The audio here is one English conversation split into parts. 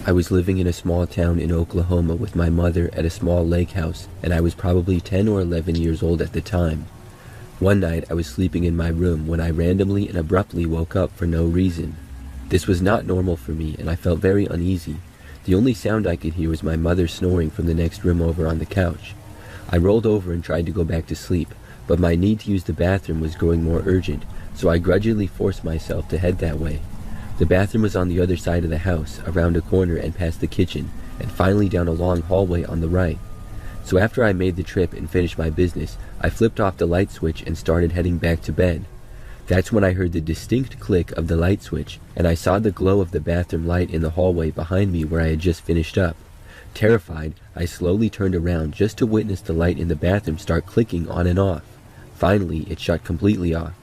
I was living in a small town in Oklahoma with my mother at a small lake house, and I was probably 10 or 11 years old at the time. One night I was sleeping in my room when I randomly and abruptly woke up for no reason. This was not normal for me, and I felt very uneasy. The only sound I could hear was my mother snoring from the next room over on the couch. I rolled over and tried to go back to sleep, but my need to use the bathroom was growing more urgent, so I grudgingly forced myself to head that way. The bathroom was on the other side of the house, around a corner and past the kitchen, and finally down a long hallway on the right. So after I made the trip and finished my business, I flipped off the light switch and started heading back to bed. That's when I heard the distinct click of the light switch, and I saw the glow of the bathroom light in the hallway behind me where I had just finished up. Terrified, I slowly turned around just to witness the light in the bathroom start clicking on and off. Finally, it shut completely off.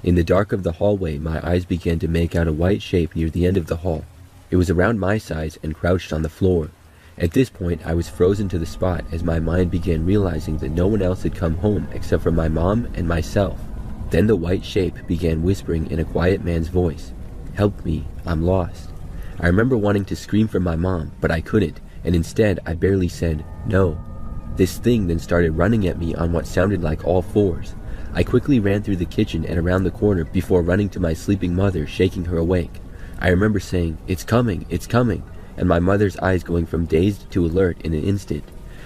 In the dark of the hallway, my eyes began to make out a white shape near the end of the hall. It was around my size and crouched on the floor. At this point, I was frozen to the spot as my mind began realizing that no one else had come home except for my mom and myself. Then the white shape began whispering in a quiet man's voice, "Help me, I'm lost." I remember wanting to scream for my mom, but I couldn't, and instead I barely said, "No." This thing then started running at me on what sounded like all fours. I quickly ran through the kitchen and around the corner before running to my sleeping mother, shaking her awake. I remember saying, it's coming," and my mother's eyes going from dazed to alert in an instant.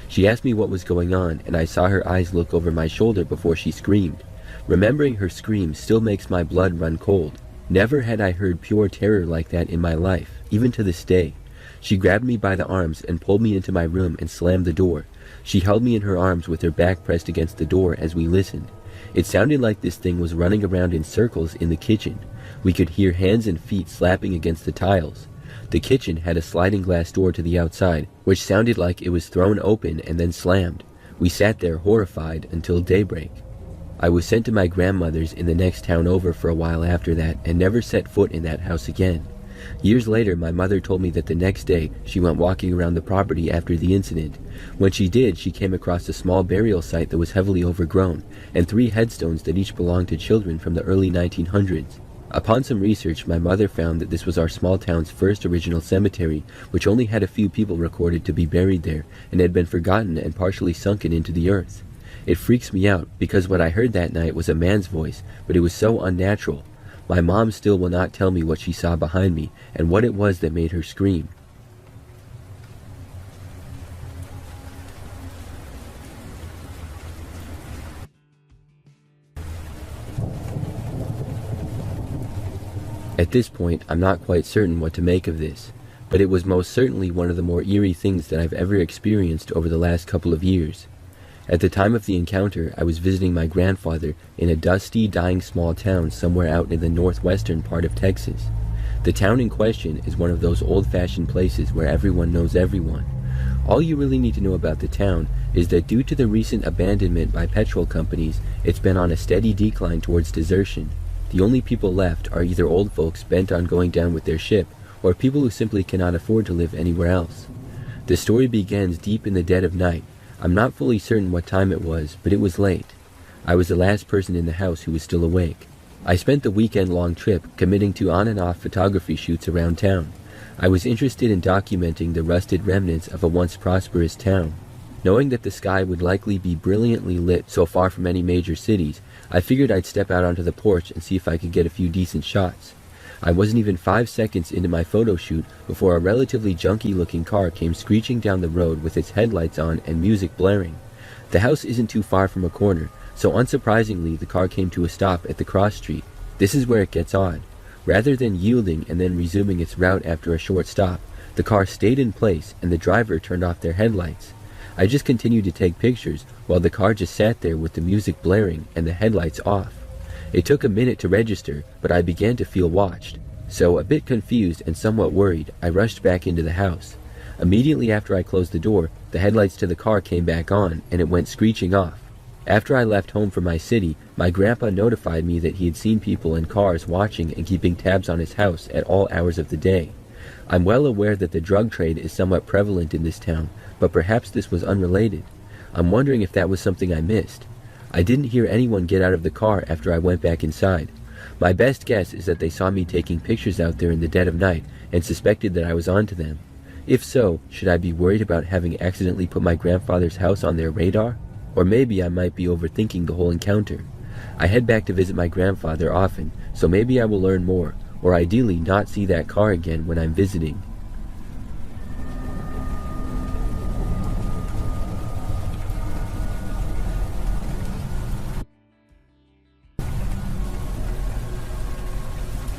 She asked me what was going on, and I saw her eyes look over my shoulder before she screamed. Remembering her scream still makes my blood run cold. Never had I heard pure terror like that in my life, even to this day. She grabbed me by the arms and pulled me into my room and slammed the door. She held me in her arms with her back pressed against the door as we listened. It sounded like this thing was running around in circles in the kitchen. We could hear hands and feet slapping against the tiles. The kitchen had a sliding glass door to the outside, which sounded like it was thrown open and then slammed. We sat there horrified until daybreak. I was sent to my grandmother's in the next town over for a while after that and never set foot in that house again. Years later, my mother told me that the next day she went walking around the property after the incident. When she did, she came across a small burial site that was heavily overgrown, and 3 headstones that each belonged to children from the early 1900s. Upon some research, my mother found that this was our small town's first original cemetery, which only had a few people recorded to be buried there, and had been forgotten and partially sunken into the earth. It freaks me out, because what I heard that night was a man's voice, but it was so unnatural. My mom still will not tell me what she saw behind me, and what it was that made her scream. At this point, I'm not quite certain what to make of this, but it was most certainly one of the more eerie things that I've ever experienced over the last couple of years. At the time of the encounter, I was visiting my grandfather in a dusty, dying small town somewhere out in the northwestern part of Texas. The town in question is one of those old-fashioned places where everyone knows everyone. All you really need to know about the town is that due to the recent abandonment by petrol companies, it's been on a steady decline towards desertion. The only people left are either old folks bent on going down with their ship, or people who simply cannot afford to live anywhere else. The story begins deep in the dead of night. I'm not fully certain what time it was, but it was late. I was the last person in the house who was still awake. I spent the weekend-long trip committing to on and off photography shoots around town. I was interested in documenting the rusted remnants of a once prosperous town. Knowing that the sky would likely be brilliantly lit so far from any major cities, I figured I'd step out onto the porch and see if I could get a few decent shots. I wasn't even 5 seconds into my photo shoot before a relatively junky-looking car came screeching down the road with its headlights on and music blaring. The house isn't too far from a corner, so unsurprisingly the car came to a stop at the cross street. This is where it gets odd. Rather than yielding and then resuming its route after a short stop, the car stayed in place and the driver turned off their headlights. I just continued to take pictures while the car just sat there with the music blaring and the headlights off. It took a minute to register, but I began to feel watched. So, a bit confused and somewhat worried, I rushed back into the house. Immediately after I closed the door, the headlights to the car came back on, and it went screeching off. After I left home for my city, my grandpa notified me that he had seen people in cars watching and keeping tabs on his house at all hours of the day. I'm well aware that the drug trade is somewhat prevalent in this town, but perhaps this was unrelated. I'm wondering if that was something I missed. I didn't hear anyone get out of the car after I went back inside. My best guess is that they saw me taking pictures out there in the dead of night and suspected that I was onto them. If so, should I be worried about having accidentally put my grandfather's house on their radar? Or maybe I might be overthinking the whole encounter. I head back to visit my grandfather often, so maybe I will learn more, or ideally not see that car again when I'm visiting.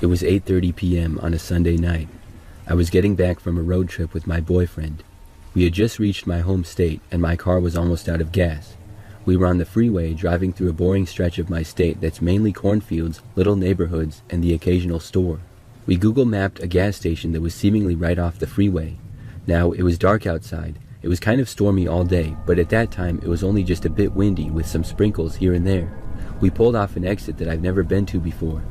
It was 8:30 p.m. on a Sunday night. I was getting back from a road trip with my boyfriend. We had just reached my home state and my car was almost out of gas. We were on the freeway driving through a boring stretch of my state that's mainly cornfields, little neighborhoods, and the occasional store. We Google mapped a gas station that was seemingly right off the freeway. Now, it was dark outside. It was kind of stormy all day, but at that time it was only just a bit windy with some sprinkles here and there. We pulled off an exit that I've never been to before.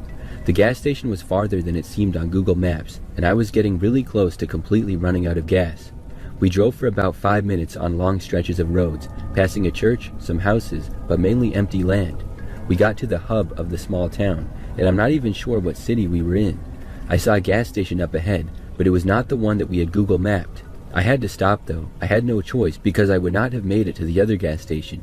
The gas station was farther than it seemed on Google Maps, and I was getting really close to completely running out of gas. We drove for about 5 minutes on long stretches of roads, passing a church, some houses, but mainly empty land. We got to the hub of the small town, and I'm not even sure what city we were in. I saw a gas station up ahead, but it was not the one that we had Google mapped. I had to stop though. I had no choice because I would not have made it to the other gas station.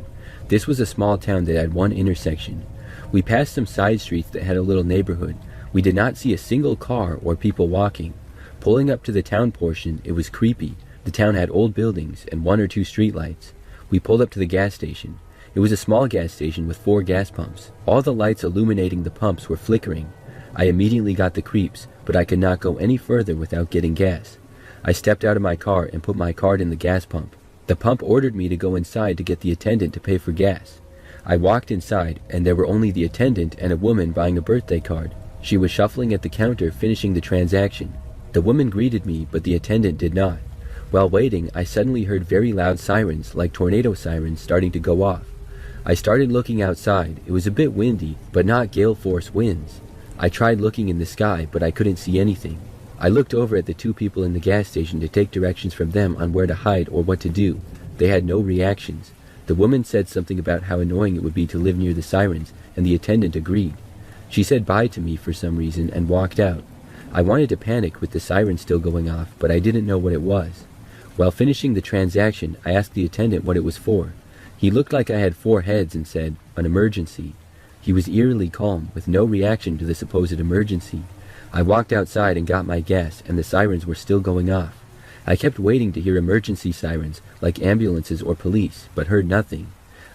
This was a small town that had one intersection. We passed some side streets that had a little neighborhood. We did not see a single car or people walking. Pulling up to the town portion, it was creepy. The town had old buildings and 1 or 2 streetlights. We pulled up to the gas station. It was a small gas station with 4 gas pumps. All the lights illuminating the pumps were flickering. I immediately got the creeps, but I could not go any further without getting gas. I stepped out of my car and put my card in the gas pump. The pump ordered me to go inside to get the attendant to pay for gas. I walked inside, and there were only the attendant and a woman buying a birthday card. She was shuffling at the counter, finishing the transaction. The woman greeted me, but the attendant did not. While waiting, I suddenly heard very loud sirens, like tornado sirens, starting to go off. I started looking outside. It was a bit windy, but not gale force winds. I tried looking in the sky, but I couldn't see anything. I looked over at the 2 people in the gas station to take directions from them on where to hide or what to do. They had no reactions. The woman said something about how annoying it would be to live near the sirens, and the attendant agreed. She said bye to me for some reason and walked out. I wanted to panic with the siren still going off, but I didn't know what it was. While finishing the transaction, I asked the attendant what it was for. He looked like I had 4 heads and said, "An emergency." He was eerily calm, with no reaction to the supposed emergency. I walked outside and got my gas, and the sirens were still going off. I kept waiting to hear emergency sirens, like ambulances or police, but heard nothing.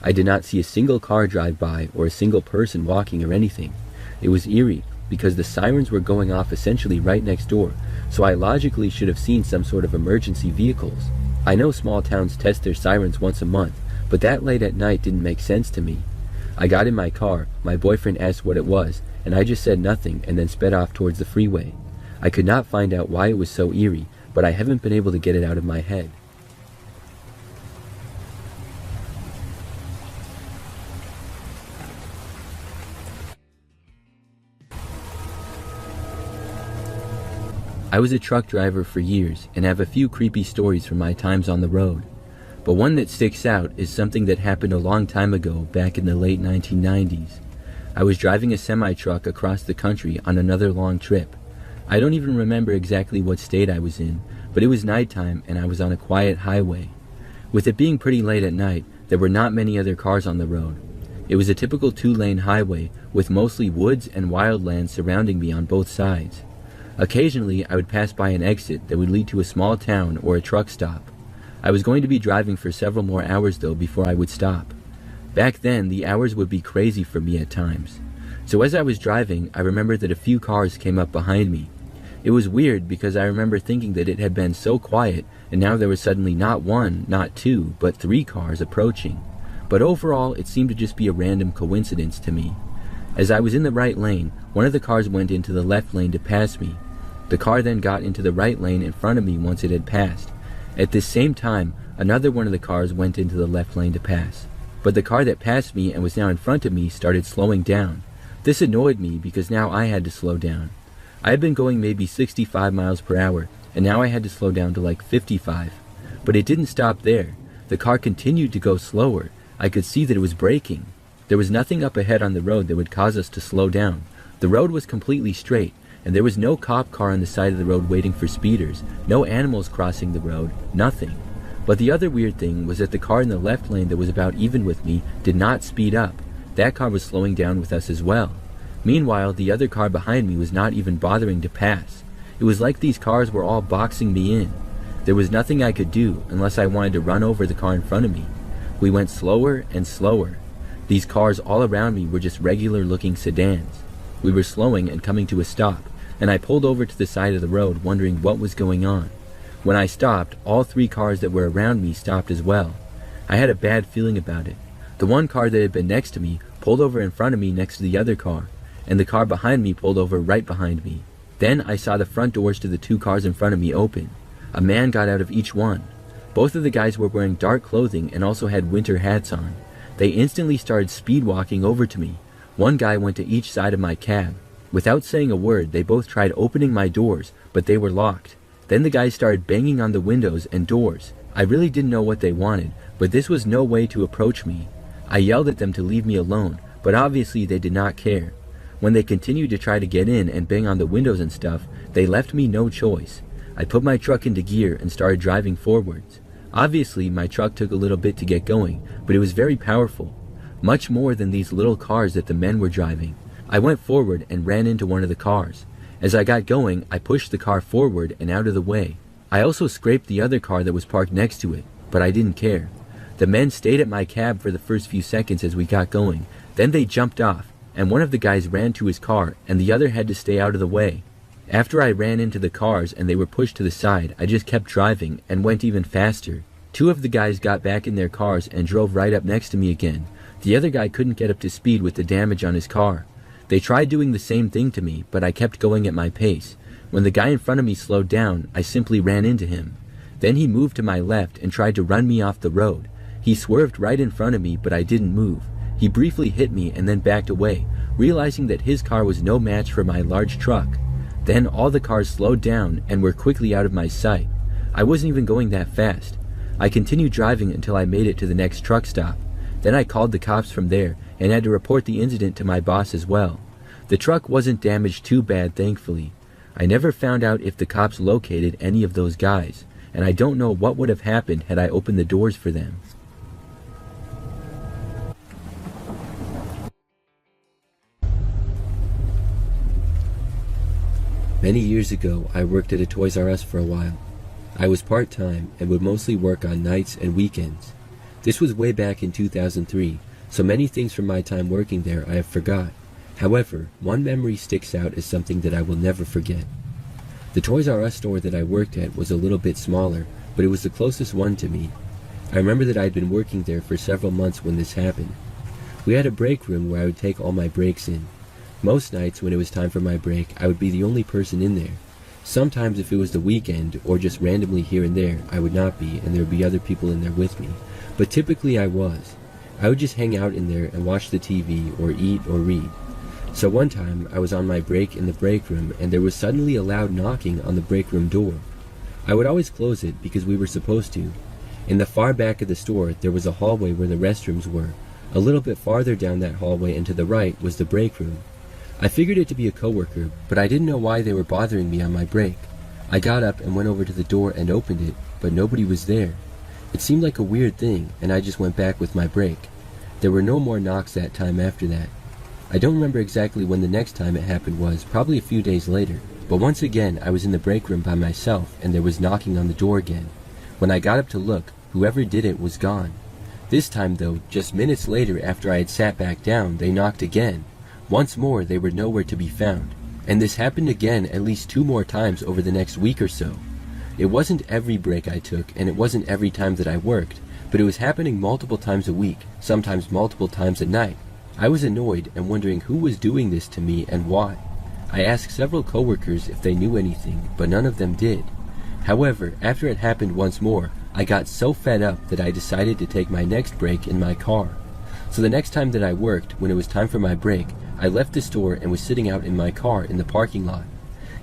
I did not see a single car drive by or a single person walking or anything. It was eerie, because the sirens were going off essentially right next door, so I logically should have seen some sort of emergency vehicles. I know small towns test their sirens once a month, but that late at night didn't make sense to me. I got in my car, my boyfriend asked what it was, and I just said nothing and then sped off towards the freeway. I could not find out why it was so eerie, but I haven't been able to get it out of my head. I was a truck driver for years and have a few creepy stories from my times on the road. But one that sticks out is something that happened a long time ago, back in the late 1990s. I was driving a semi-truck across the country on another long trip. I don't even remember exactly what state I was in, but it was nighttime and I was on a quiet highway. With it being pretty late at night, there were not many other cars on the road. It was a typical 2-lane highway with mostly woods and wildlands surrounding me on both sides. Occasionally, I would pass by an exit that would lead to a small town or a truck stop. I was going to be driving for several more hours though before I would stop. Back then, the hours would be crazy for me at times. So as I was driving, I remembered that a few cars came up behind me. It was weird because I remember thinking that it had been so quiet, and now there was suddenly not 1, not 2, but 3 cars approaching. But overall, it seemed to just be a random coincidence to me. As I was in the right lane, one of the cars went into the left lane to pass me. The car then got into the right lane in front of me once it had passed. At this same time, another one of the cars went into the left lane to pass. But the car that passed me and was now in front of me started slowing down. This annoyed me because now I had to slow down. I had been going maybe 65 miles per hour, and now I had to slow down to like 55. But it didn't stop there. The car continued to go slower. I could see that it was braking. There was nothing up ahead on the road that would cause us to slow down. The road was completely straight, and there was no cop car on the side of the road waiting for speeders, no animals crossing the road, nothing. But the other weird thing was that the car in the left lane that was about even with me did not speed up. That car was slowing down with us as well. Meanwhile, the other car behind me was not even bothering to pass. It was like these cars were all boxing me in. There was nothing I could do unless I wanted to run over the car in front of me. We went slower and slower. These cars all around me were just regular-looking sedans. We were slowing and coming to a stop, and I pulled over to the side of the road wondering what was going on. When I stopped, all 3 cars that were around me stopped as well. I had a bad feeling about it. The one car that had been next to me pulled over in front of me next to the other car, and the car behind me pulled over right behind me. Then I saw the front doors to the 2 cars in front of me open. A man got out of each one. Both of the guys were wearing dark clothing and also had winter hats on. They instantly started speed walking over to me. One guy went to each side of my cab. Without saying a word, they both tried opening my doors, but they were locked. Then the guys started banging on the windows and doors. I really didn't know what they wanted, but this was no way to approach me. I yelled at them to leave me alone, but obviously they did not care. When they continued to try to get in and bang on the windows and stuff, they left me no choice. I put my truck into gear and started driving forwards. Obviously, my truck took a little bit to get going, but it was very powerful. Much more than these little cars that the men were driving. I went forward and ran into one of the cars. As I got going, I pushed the car forward and out of the way. I also scraped the other car that was parked next to it, but I didn't care. The men stayed at my cab for the first few seconds as we got going. Then they jumped off, and one of the guys ran to his car, and the other had to stay out of the way. After I ran into the cars and they were pushed to the side, I just kept driving and went even faster. 2 of the guys got back in their cars and drove right up next to me again. The other guy couldn't get up to speed with the damage on his car. They tried doing the same thing to me, but I kept going at my pace. When the guy in front of me slowed down, I simply ran into him. Then he moved to my left and tried to run me off the road. He swerved right in front of me, but I didn't move. He briefly hit me and then backed away, realizing that his car was no match for my large truck. Then all the cars slowed down and were quickly out of my sight. I wasn't even going that fast. I continued driving until I made it to the next truck stop. Then I called the cops from there and had to report the incident to my boss as well. The truck wasn't damaged too bad, thankfully. I never found out if the cops located any of those guys, and I don't know what would have happened had I opened the doors for them. Many years ago, I worked at a Toys R Us for a while. I was part-time and would mostly work on nights and weekends. This was way back in 2003, so many things from my time working there I have forgot. However, one memory sticks out as something that I will never forget. The Toys R Us store that I worked at was a little bit smaller, but it was the closest one to me. I remember that I had been working there for several months when this happened. We had a break room where I would take all my breaks in. Most nights when it was time for my break, I would be the only person in there. Sometimes if it was the weekend, or just randomly here and there, I would not be, and there would be other people in there with me. But typically I was. I would just hang out in there and watch the TV, or eat, or read. So one time, I was on my break in the break room, and there was suddenly a loud knocking on the break room door. I would always close it because we were supposed to. In the far back of the store, there was a hallway where the restrooms were. A little bit farther down that hallway and to the right was the break room. I figured it to be a coworker, but I didn't know why they were bothering me on my break. I got up and went over to the door and opened it, but nobody was there. It seemed like a weird thing, and I just went back with my break. There were no more knocks that time after that. I don't remember exactly when the next time it happened was, probably a few days later. But once again, I was in the break room by myself, and there was knocking on the door again. When I got up to look, whoever did it was gone. This time though, just minutes later after I had sat back down, they knocked again. Once more, they were nowhere to be found. And this happened again at least 2 more times over the next week or so. It wasn't every break I took, and it wasn't every time that I worked, but it was happening multiple times a week, sometimes multiple times at night. I was annoyed and wondering who was doing this to me and why. I asked several coworkers if they knew anything, but none of them did. However, after it happened once more, I got so fed up that I decided to take my next break in my car. So the next time that I worked, when it was time for my break, I left the store and was sitting out in my car in the parking lot.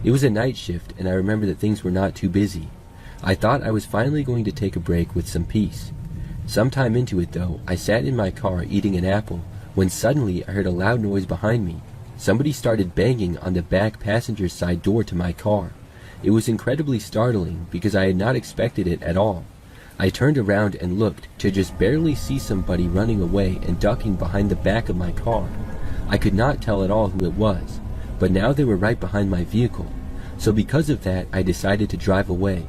It was a night shift, and I remember that things were not too busy. I thought I was finally going to take a break with some peace. Sometime into it though, I sat in my car eating an apple, when suddenly I heard a loud noise behind me. somebody started banging on the back passenger side door to my car. It was incredibly startling because I had not expected it at all. I turned around and looked to just barely see somebody running away and ducking behind the back of my car. I could not tell at all who it was, but now they were right behind my vehicle. So because of that, I decided to drive away.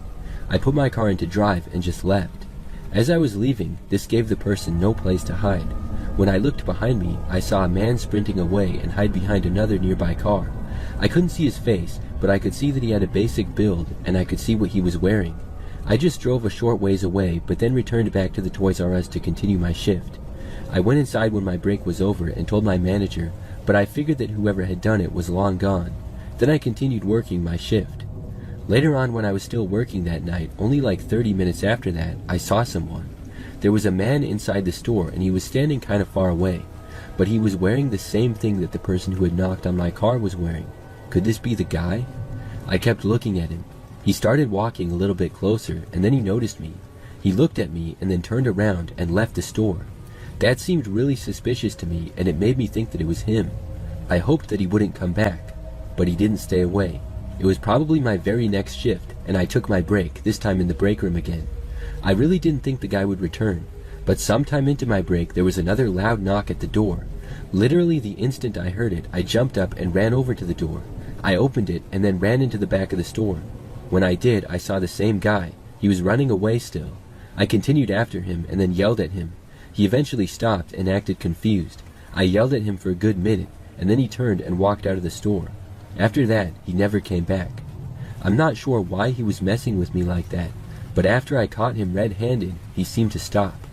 I put my car into drive and just left. As I was leaving, this gave the person no place to hide. When I looked behind me, I saw a man sprinting away and hide behind another nearby car. I couldn't see his face, but I could see that he had a basic build, and I could see what he was wearing. I just drove a short ways away, but then returned back to the Toys R Us to continue my shift. I went inside when my break was over and told my manager, but I figured that whoever had done it was long gone. Then I continued working my shift. Later on, when I was still working that night, only like 30 minutes after that, I saw someone. There was a man inside the store, and he was standing kind of far away, but he was wearing the same thing that the person who had knocked on my car was wearing. Could this be the guy? I kept looking at him. He started walking a little bit closer, and then he noticed me. He looked at me and then turned around and left the store. That seemed really suspicious to me, and it made me think that it was him. I hoped that he wouldn't come back, but he didn't stay away. It was probably my very next shift, and I took my break, this time in the break room again. I really didn't think the guy would return, but sometime into my break there was another loud knock at the door. Literally the instant I heard it, I jumped up and ran over to the door. I opened it and then ran into the back of the store. When I did, I saw the same guy. He was running away still. I continued after him and then yelled at him. He eventually stopped and acted confused. I yelled at him for a good minute, and then he turned and walked out of the store. After that, he never came back. I'm not sure why he was messing with me like that, but after I caught him red-handed, he seemed to stop.